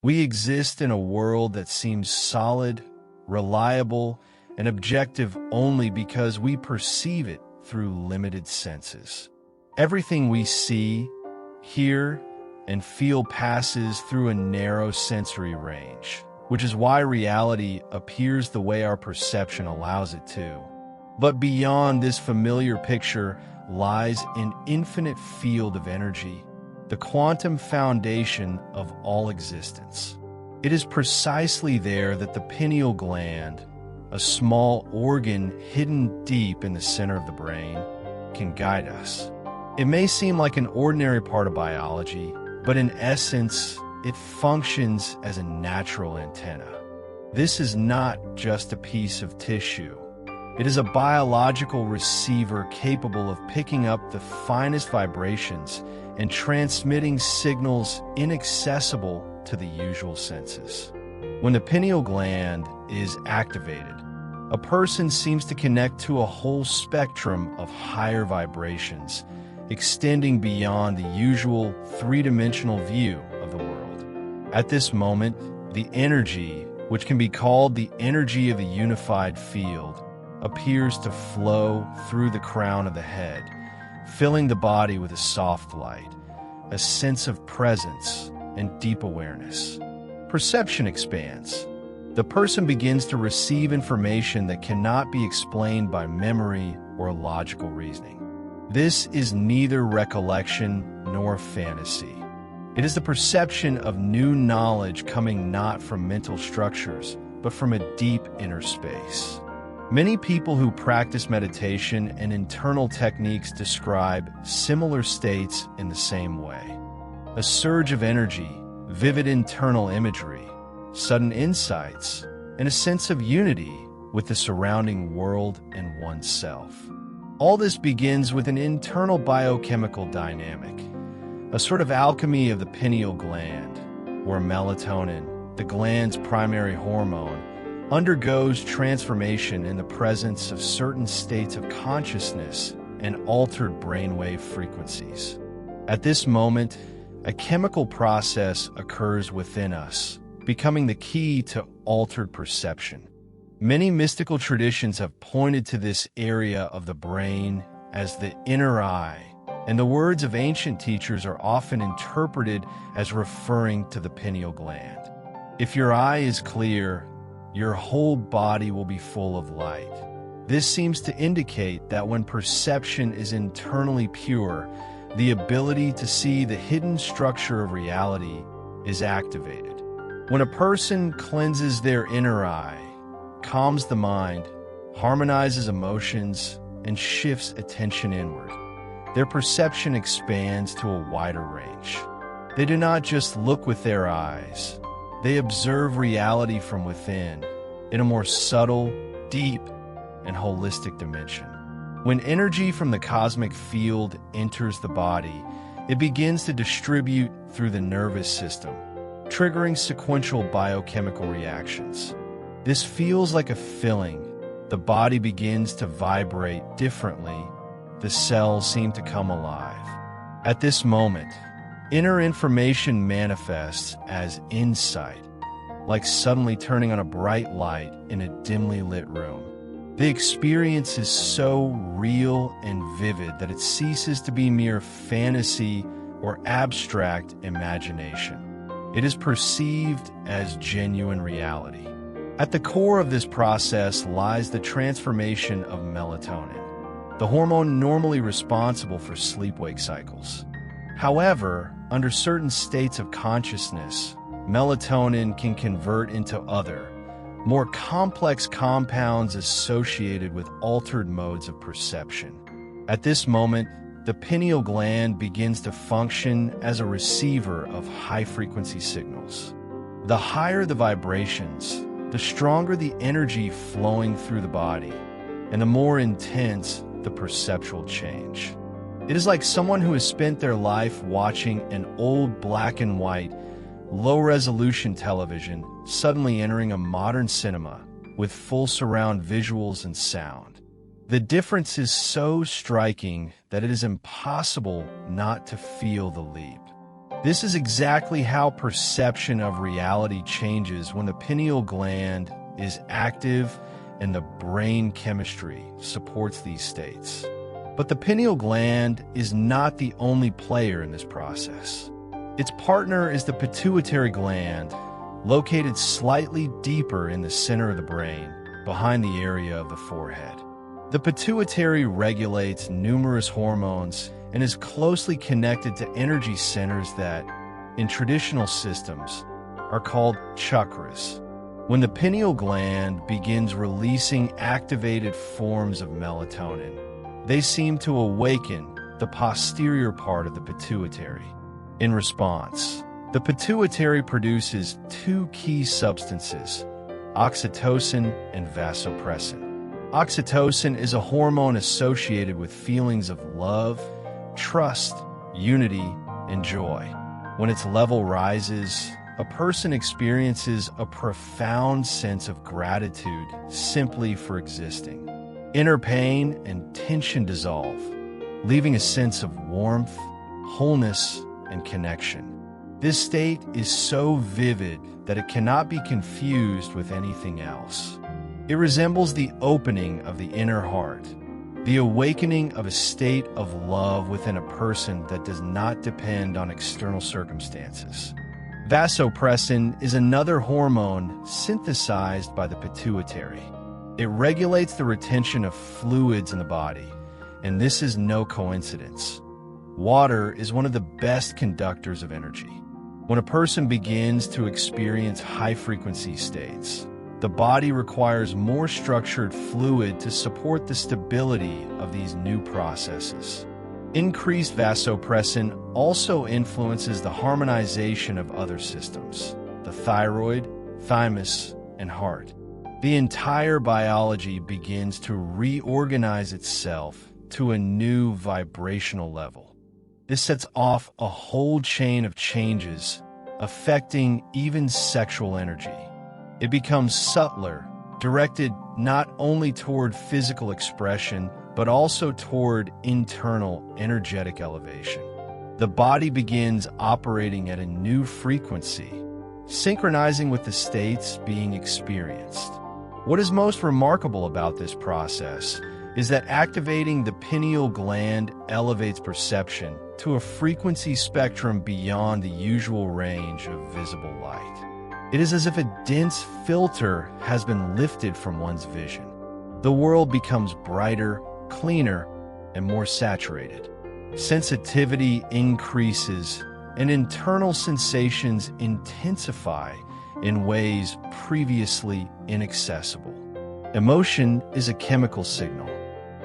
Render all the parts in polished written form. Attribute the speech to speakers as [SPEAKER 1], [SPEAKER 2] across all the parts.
[SPEAKER 1] We exist in a world that seems solid, reliable, and objective only because we perceive it through limited senses. Everything we see, hear, and feel passes through a narrow sensory range, which is why reality appears the way our perception allows it to. But beyond this familiar picture lies an infinite field of energy, the quantum foundation of all existence. It is precisely there that the pineal gland, a small organ hidden deep in the center of the brain, can guide us. It may seem like an ordinary part of biology, but in essence, it functions as a natural antenna. This is not just a piece of tissue. It is a biological receiver capable of picking up the finest vibrations and transmitting signals inaccessible to the usual senses. When the pineal gland is activated, a person seems to connect to a whole spectrum of higher vibrations, extending beyond the usual three-dimensional view of the world. At this moment, the energy, which can be called the energy of the unified field, appears to flow through the crown of the head, filling the body with a soft light, a sense of presence, and deep awareness. Perception expands. The person begins to receive information that cannot be explained by memory or logical reasoning. This is neither recollection nor fantasy. It is the perception of new knowledge coming not from mental structures, but from a deep inner space. Many people who practice meditation and internal techniques describe similar states in the same way. A surge of energy, vivid internal imagery, sudden insights, and a sense of unity with the surrounding world and oneself. All this begins with an internal biochemical dynamic, a sort of alchemy of the pineal gland, where melatonin, the gland's primary hormone, undergoes transformation in the presence of certain states of consciousness and altered brainwave frequencies. At this moment, a chemical process occurs within us, becoming the key to altered perception. Many mystical traditions have pointed to this area of the brain as the inner eye, and the words of ancient teachers are often interpreted as referring to the pineal gland. If your eye is clear, your whole body will be full of light. This seems to indicate that when perception is internally pure, the ability to see the hidden structure of reality is activated. When a person cleanses their inner eye, calms the mind, harmonizes emotions, and shifts attention inward, their perception expands to a wider range. They do not just look with their eyes. They observe reality from within, in a more subtle, deep, and holistic dimension. When energy from the cosmic field enters the body, it begins to distribute through the nervous system, triggering sequential biochemical reactions. This feels like a filling. The body begins to vibrate differently. The cells seem to come alive. At this moment, inner information manifests as insight, like suddenly turning on a bright light in a dimly lit room. The experience is so real and vivid that it ceases to be mere fantasy or abstract imagination. It is perceived as genuine reality. At the core of this process lies the transformation of melatonin, the hormone normally responsible for sleep-wake cycles. However, under certain states of consciousness, melatonin can convert into other, more complex compounds associated with altered modes of perception. At this moment, the pineal gland begins to function as a receiver of high-frequency signals. The higher the vibrations, the stronger the energy flowing through the body, and the more intense the perceptual change. It is like someone who has spent their life watching an old black and white, low-resolution television suddenly entering a modern cinema with full surround visuals and sound. The difference is so striking that it is impossible not to feel the leap. This is exactly how perception of reality changes when the pineal gland is active and the brain chemistry supports these states. But the pineal gland is not the only player in this process. Its partner is the pituitary gland, located slightly deeper in the center of the brain, behind the area of the forehead. The pituitary regulates numerous hormones and is closely connected to energy centers that, in traditional systems, are called chakras. When the pineal gland begins releasing activated forms of melatonin, they seem to awaken the posterior part of the pituitary. In response, the pituitary produces two key substances, oxytocin and vasopressin. Oxytocin is a hormone associated with feelings of love, trust, unity, and joy. When its level rises, a person experiences a profound sense of gratitude simply for existing. Inner pain and tension dissolve, leaving a sense of warmth, wholeness, and connection. This state is so vivid that it cannot be confused with anything else. It resembles the opening of the inner heart, the awakening of a state of love within a person that does not depend on external circumstances. Vasopressin is another hormone synthesized by the pituitary. It regulates the retention of fluids in the body, and this is no coincidence. Water is one of the best conductors of energy. When a person begins to experience high-frequency states, the body requires more structured fluid to support the stability of these new processes. Increased vasopressin also influences the harmonization of other systems, the thyroid, thymus, and heart. The entire biology begins to reorganize itself to a new vibrational level. This sets off a whole chain of changes, affecting even sexual energy. It becomes subtler, directed not only toward physical expression, but also toward internal energetic elevation. The body begins operating at a new frequency, synchronizing with the states being experienced. What is most remarkable about this process is that activating the pineal gland elevates perception to a frequency spectrum beyond the usual range of visible light. It is as if a dense filter has been lifted from one's vision. The world becomes brighter, cleaner, and more saturated. Sensitivity increases, and internal sensations intensify in ways previously inaccessible. Emotion is a chemical signal.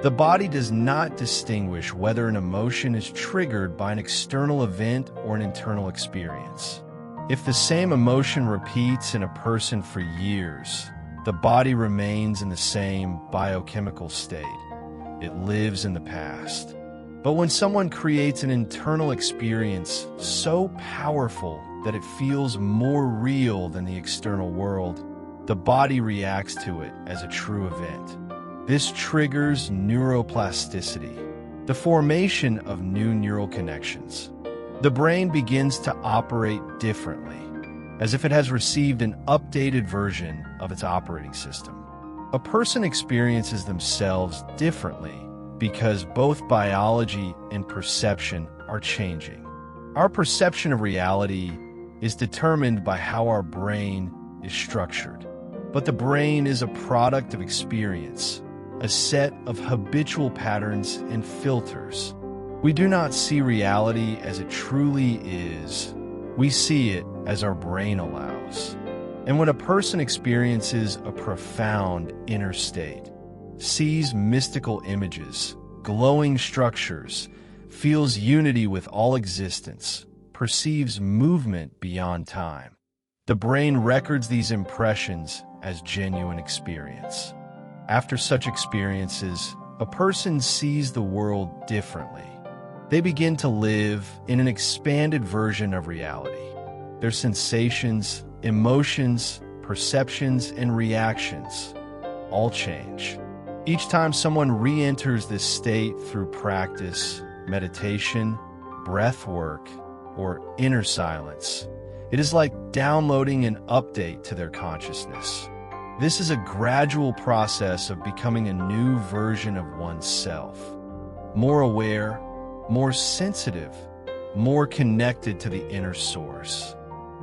[SPEAKER 1] The body does not distinguish whether an emotion is triggered by an external event or an internal experience. If the same emotion repeats in a person for years, the body remains in the same biochemical state. It lives in the past. But when someone creates an internal experience so powerful that it feels more real than the external world, the body reacts to it as a true event. This triggers neuroplasticity, the formation of new neural connections. The brain begins to operate differently, as if it has received an updated version of its operating system. A person experiences themselves differently because both biology and perception are changing. Our perception of reality is determined by how our brain is structured. But the brain is a product of experience, a set of habitual patterns and filters. We do not see reality as it truly is. We see it as our brain allows. And when a person experiences a profound inner state, sees mystical images, glowing structures, feels unity with all existence, perceives movement beyond time, the brain records these impressions as genuine experience. After such experiences, a person sees the world differently. They begin to live in an expanded version of reality. Their sensations, emotions, perceptions, and reactions all change. Each time someone re-enters this state through practice, meditation, breath work, or inner silence. It is like downloading an update to their consciousness. This is a gradual process of becoming a new version of oneself, more aware, more sensitive, more connected to the inner source.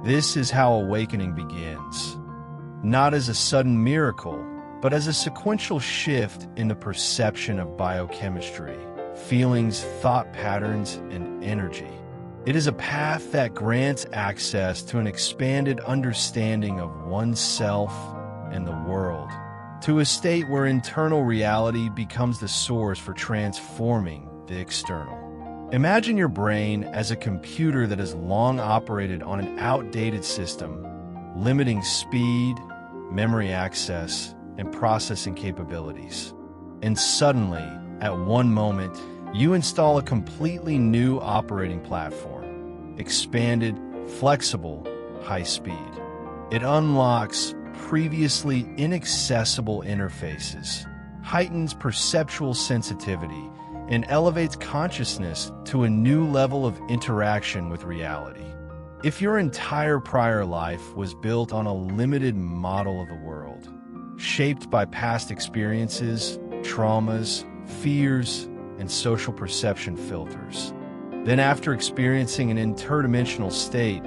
[SPEAKER 1] This is how awakening begins, not as a sudden miracle, but as a sequential shift in the perception of biochemistry, feelings, thought patterns, and energy. It is a path that grants access to an expanded understanding of oneself and the world, to a state where internal reality becomes the source for transforming the external. Imagine your brain as a computer that has long operated on an outdated system, limiting speed, memory access, and processing capabilities. And suddenly, at one moment, you install a completely new operating platform, expanded, flexible, high speed. It unlocks previously inaccessible interfaces, heightens perceptual sensitivity, and elevates consciousness to a new level of interaction with reality. If your entire prior life was built on a limited model of the world, shaped by past experiences, traumas, fears, and social perception filters, then after experiencing an interdimensional state,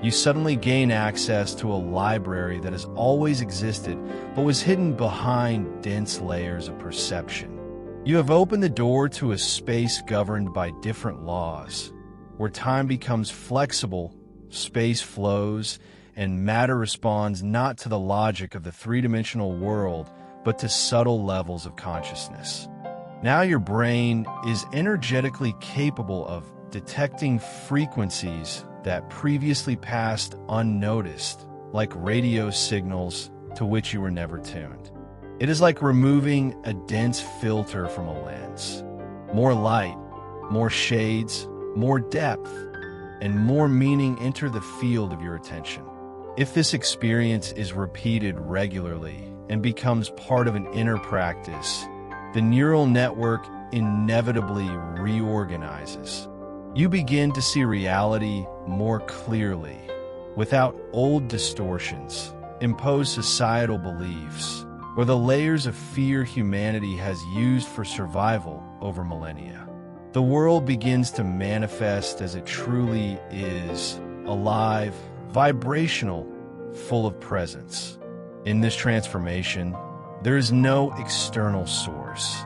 [SPEAKER 1] you suddenly gain access to a library that has always existed but was hidden behind dense layers of perception. You have opened the door to a space governed by different laws, where time becomes flexible, space flows, and matter responds not to the logic of the three-dimensional world, but to subtle levels of consciousness. Now your brain is energetically capable of detecting frequencies that previously passed unnoticed, like radio signals to which you were never tuned. It is like removing a dense filter from a lens. More light, more shades, more depth, and more meaning enter the field of your attention. If this experience is repeated regularly and becomes part of an inner practice, the neural network inevitably reorganizes. You begin to see reality more clearly, without old distortions, imposed societal beliefs, or the layers of fear humanity has used for survival over millennia. The world begins to manifest as it truly is, alive, vibrational, full of presence. In this transformation, there is no external source.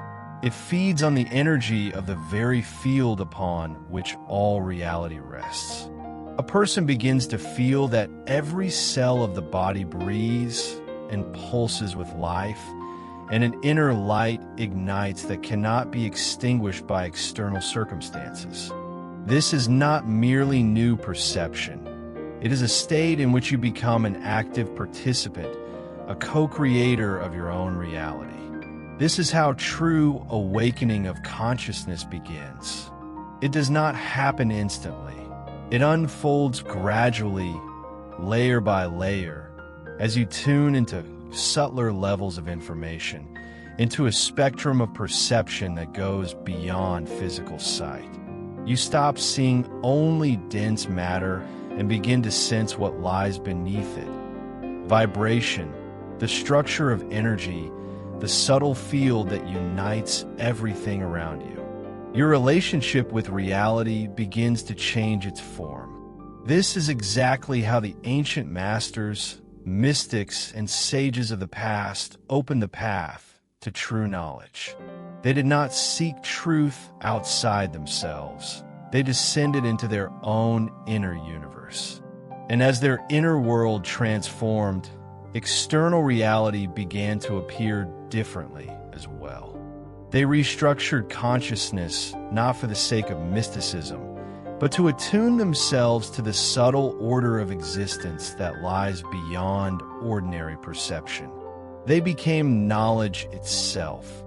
[SPEAKER 1] It feeds on the energy of the very field upon which all reality rests. A person begins to feel that every cell of the body breathes and pulses with life, and an inner light ignites that cannot be extinguished by external circumstances. This is not merely new perception. It is a state in which you become an active participant, a co-creator of your own reality. This is how true awakening of consciousness begins. It does not happen instantly. It unfolds gradually, layer by layer, as you tune into subtler levels of information, into a spectrum of perception that goes beyond physical sight. You stop seeing only dense matter and begin to sense what lies beneath it. Vibration, the structure of energy, the subtle field that unites everything around you. Your relationship with reality begins to change its form. This is exactly how the ancient masters, mystics, and sages of the past opened the path to true knowledge. They did not seek truth outside themselves. They descended into their own inner universe. And as their inner world transformed, external reality began to appear differently as well. They restructured consciousness not for the sake of mysticism, but to attune themselves to the subtle order of existence that lies beyond ordinary perception. They became knowledge itself,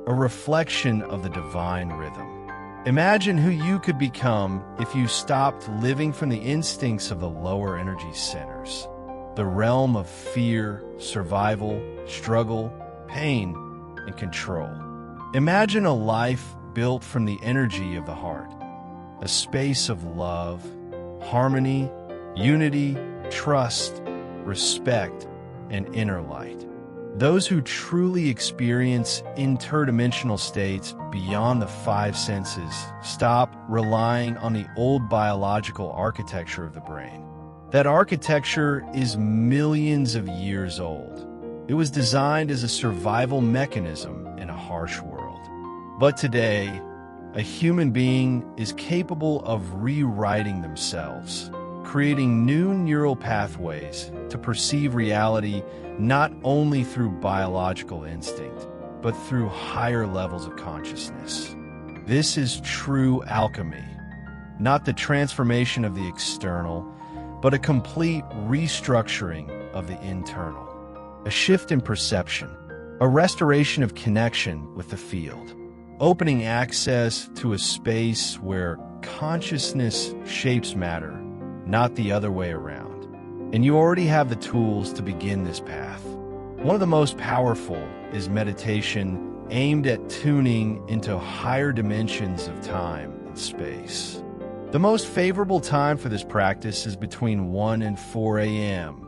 [SPEAKER 1] a reflection of the divine rhythm. Imagine who you could become if you stopped living from the instincts of the lower energy centers, the realm of fear, survival, struggle, pain, and control. Imagine a life built from the energy of the heart, a space of love, harmony, unity, trust, respect, and inner light. Those who truly experience interdimensional states beyond the five senses stop relying on the old biological architecture of the brain. That architecture is millions of years old. It was designed as a survival mechanism in a harsh world. But today, a human being is capable of rewriting themselves, creating new neural pathways to perceive reality not only through biological instinct, but through higher levels of consciousness. This is true alchemy, not the transformation of the external, but a complete restructuring of the internal. A shift in perception, a restoration of connection with the field, opening access to a space where consciousness shapes matter, not the other way around. And you already have the tools to begin this path. One of the most powerful is meditation aimed at tuning into higher dimensions of time and space. The most favorable time for this practice is between 1 and 4 a.m.,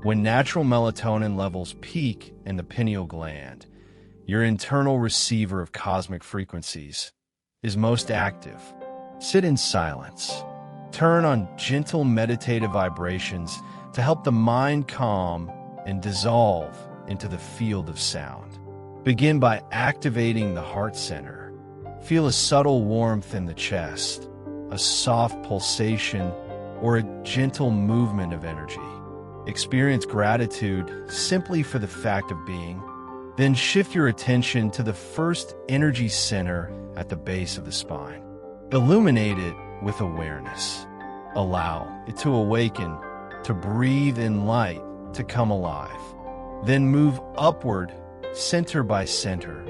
[SPEAKER 1] when natural melatonin levels peak in the pineal gland. Your internal receiver of cosmic frequencies is most active. Sit in silence. Turn on gentle meditative vibrations to help the mind calm and dissolve into the field of sound. Begin by activating the heart center. Feel a subtle warmth in the chest, a soft pulsation, or a gentle movement of energy. Experience gratitude simply for the fact of being. Then shift your attention to the first energy center at the base of the spine. Illuminate it with awareness. Allow it to awaken, to breathe in light, to come alive. Then move upward, center by center,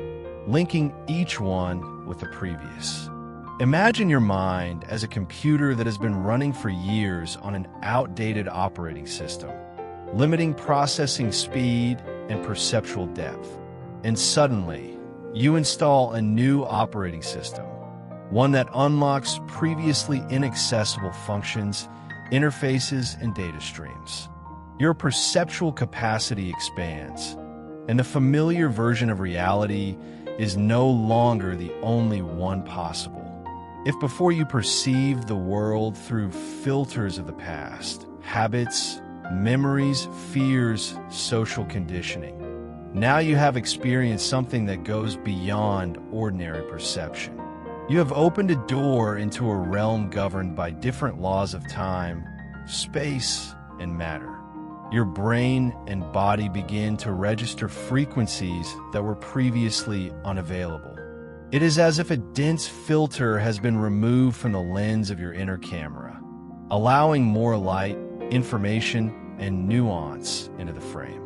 [SPEAKER 1] linking each one with the previous. Imagine your mind as a computer that has been running for years on an outdated operating system, limiting processing speed and perceptual depth. And suddenly, you install a new operating system, one that unlocks previously inaccessible functions, interfaces, and data streams. Your perceptual capacity expands, and the familiar version of reality is no longer the only one possible. If before you perceived the world through filters of the past, habits, memories, fears, social conditioning, now you have experienced something that goes beyond ordinary perception. You have opened a door into a realm governed by different laws of time, space, and matter. Your brain and body begin to register frequencies that were previously unavailable. It is as if a dense filter has been removed from the lens of your inner camera, allowing more light, information, and nuance into the frame.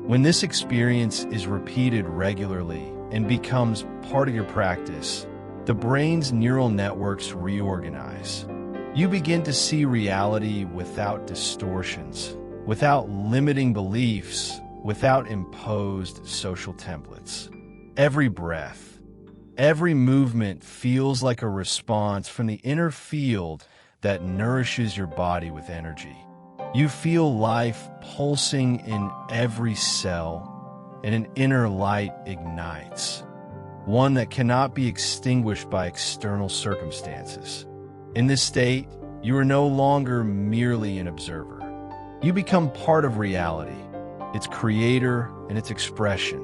[SPEAKER 1] When this experience is repeated regularly and becomes part of your practice, the brain's neural networks reorganize. You begin to see reality without distortions, without limiting beliefs, without imposed social templates. Every breath, every movement feels like a response from the inner field that nourishes your body with energy. You feel life pulsing in every cell, and an inner light ignites, one that cannot be extinguished by external circumstances. In this state, you are no longer merely an observer. You become part of reality, its creator and its expression.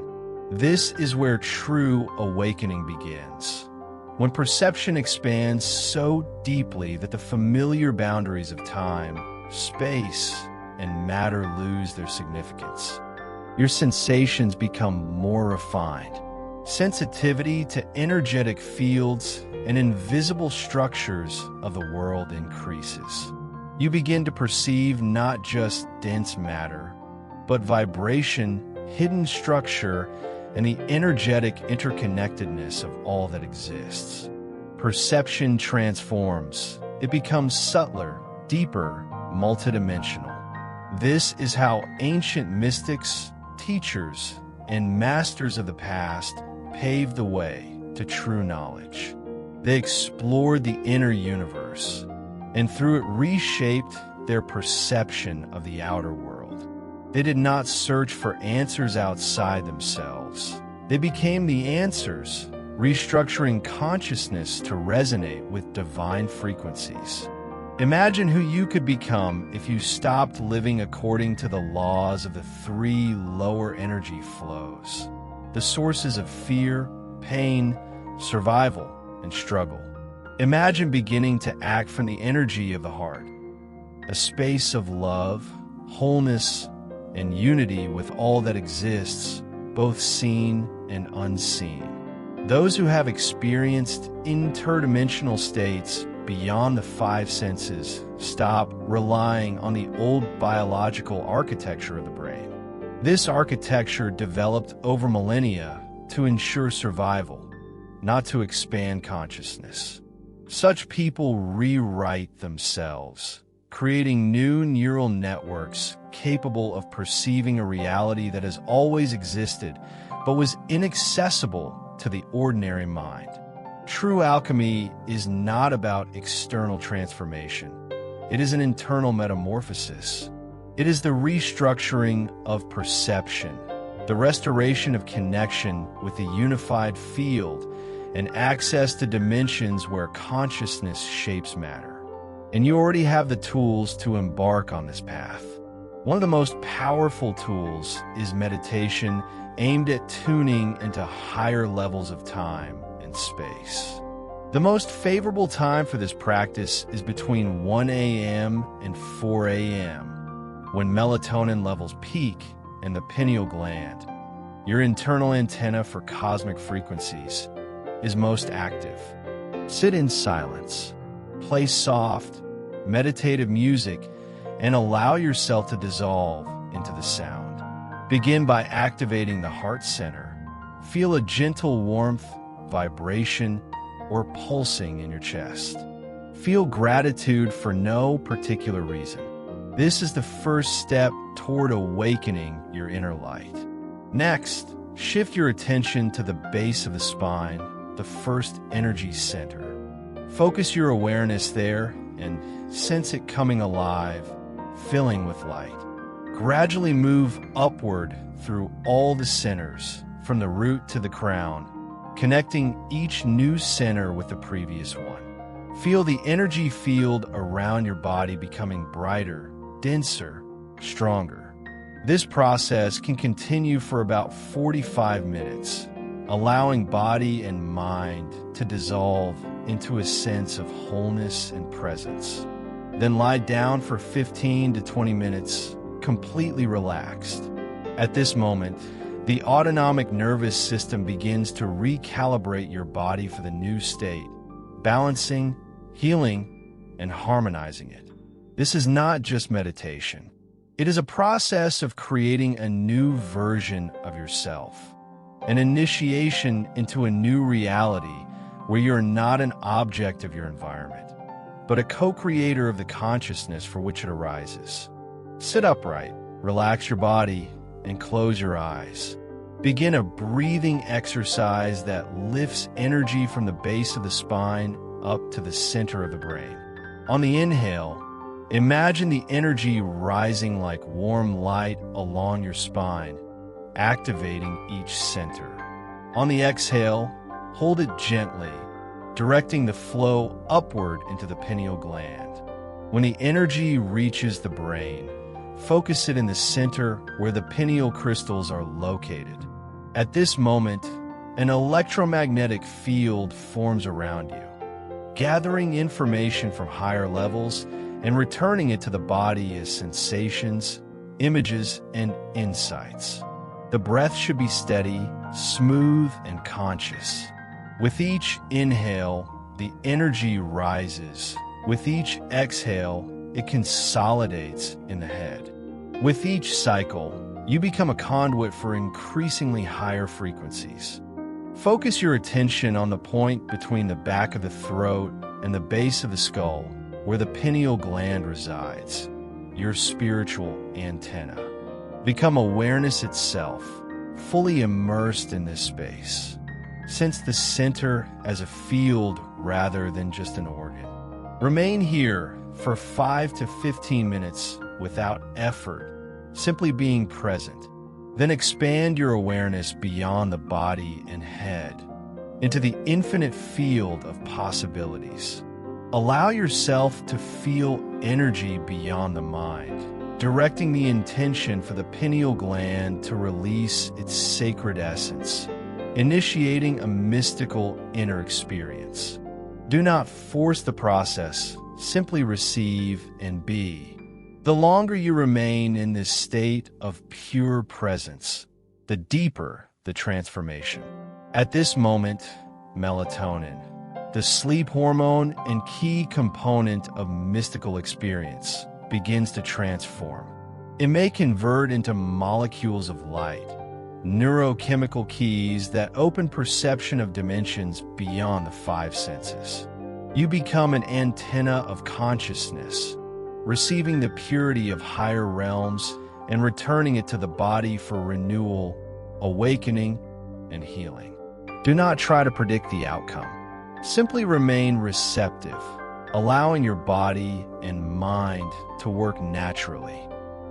[SPEAKER 1] This is where true awakening begins. When perception expands so deeply that the familiar boundaries of time, space, and matter lose their significance. Your sensations become more refined. Sensitivity to energetic fields and invisible structures of the world increases. You begin to perceive not just dense matter, but vibration, hidden structure, and the energetic interconnectedness of all that exists. Perception transforms. It becomes subtler, deeper, multidimensional. This is how ancient mystics, teachers, and masters of the past paved the way to true knowledge. They explored the inner universe, and through it reshaped their perception of the outer world. They did not search for answers outside themselves. They became the answers, restructuring consciousness to resonate with divine frequencies. Imagine who you could become if you stopped living according to the laws of the three lower energy flows, the sources of fear, pain, survival, and struggle. Imagine beginning to act from the energy of the heart, a space of love, wholeness, and unity with all that exists, both seen and unseen. Those who have experienced interdimensional states beyond the five senses stop relying on the old biological architecture of the brain. This architecture developed over millennia to ensure survival, not to expand consciousness. Such people rewrite themselves, creating new neural networks capable of perceiving a reality that has always existed but was inaccessible to the ordinary mind. True alchemy is not about external transformation. It is an internal metamorphosis. It is the restructuring of perception, the restoration of connection with the unified field, and access to dimensions where consciousness shapes matter. And you already have the tools to embark on this path. One of the most powerful tools is meditation, aimed at tuning into higher levels of time and space. The most favorable time for this practice is between 1 a.m. and 4 a.m., when melatonin levels peak and the pineal gland, your internal antenna for cosmic frequencies, is most active. Sit in silence, play soft, meditative music, and allow yourself to dissolve into the sound. Begin by activating the heart center. Feel a gentle warmth, vibration, or pulsing in your chest. Feel gratitude for no particular reason. This is the first step toward awakening your inner light. Next, shift your attention to the base of the spine, the first energy center. Focus your awareness there and sense it coming alive, filling with light. Gradually move upward through all the centers, from the root to the crown, connecting each new center with the previous one. Feel the energy field around your body becoming brighter, denser, stronger. This process can continue for about 45 minutes, allowing body and mind to dissolve into a sense of wholeness and presence. Then lie down for 15 to 20 minutes, completely relaxed. At this moment, the autonomic nervous system begins to recalibrate your body for the new state, balancing, healing, and harmonizing it. This is not just meditation. It is a process of creating a new version of yourself, an initiation into a new reality where you're not an object of your environment, but a co-creator of the consciousness for which it arises. Sit upright, relax your body, and close your eyes. Begin a breathing exercise that lifts energy from the base of the spine up to the center of the brain. On the inhale, imagine the energy rising like warm light along your spine, activating each center. On the exhale, hold it gently, directing the flow upward into the pineal gland. When the energy reaches the brain, focus it in the center where the pineal crystals are located. At this moment, an electromagnetic field forms around you, gathering information from higher levels and returning it to the body as sensations, images, and insights. The breath should be steady, smooth, and conscious. With each inhale, the energy rises. With each exhale, it consolidates in the head. With each cycle, you become a conduit for increasingly higher frequencies. Focus your attention on the point between the back of the throat and the base of the skull, where the pineal gland resides, your spiritual antenna. Become awareness itself, fully immersed in this space. Sense the center as a field rather than just an organ. Remain here, for 5 to 15 minutes without effort, simply being present. Then expand your awareness beyond the body and head into the infinite field of possibilities. Allow yourself to feel energy beyond the mind, directing the intention for the pineal gland to release its sacred essence, initiating a mystical inner experience. Do not force the process, simply receive and be. The longer you remain in this state of pure presence, the deeper the transformation. At this moment, melatonin, the sleep hormone and key component of mystical experience, begins to transform. It may convert into molecules of light, neurochemical keys that open perception of dimensions beyond the five senses. You become an antenna of consciousness, receiving the purity of higher realms and returning it to the body for renewal, awakening, and healing. Do not try to predict the outcome. Simply remain receptive, allowing your body and mind to work naturally.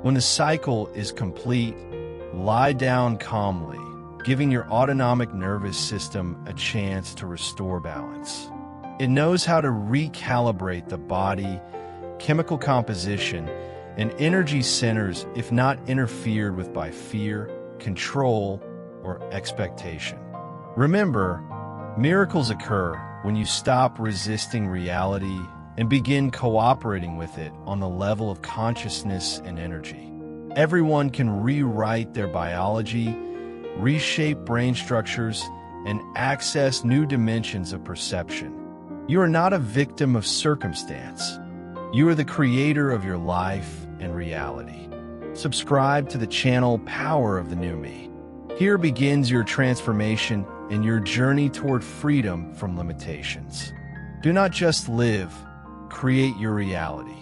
[SPEAKER 1] When the cycle is complete, lie down calmly, giving your autonomic nervous system a chance to restore balance. It knows how to recalibrate the body, chemical composition, and energy centers if not interfered with by fear, control, or expectation. Remember, miracles occur when you stop resisting reality and begin cooperating with it on the level of consciousness and energy. Everyone can rewrite their biology, reshape brain structures, and access new dimensions of perception. You are not a victim of circumstance. You are the creator of your life and reality. Subscribe to the channel Power of the New Me. Here begins your transformation and your journey toward freedom from limitations. Do not just live, create your reality.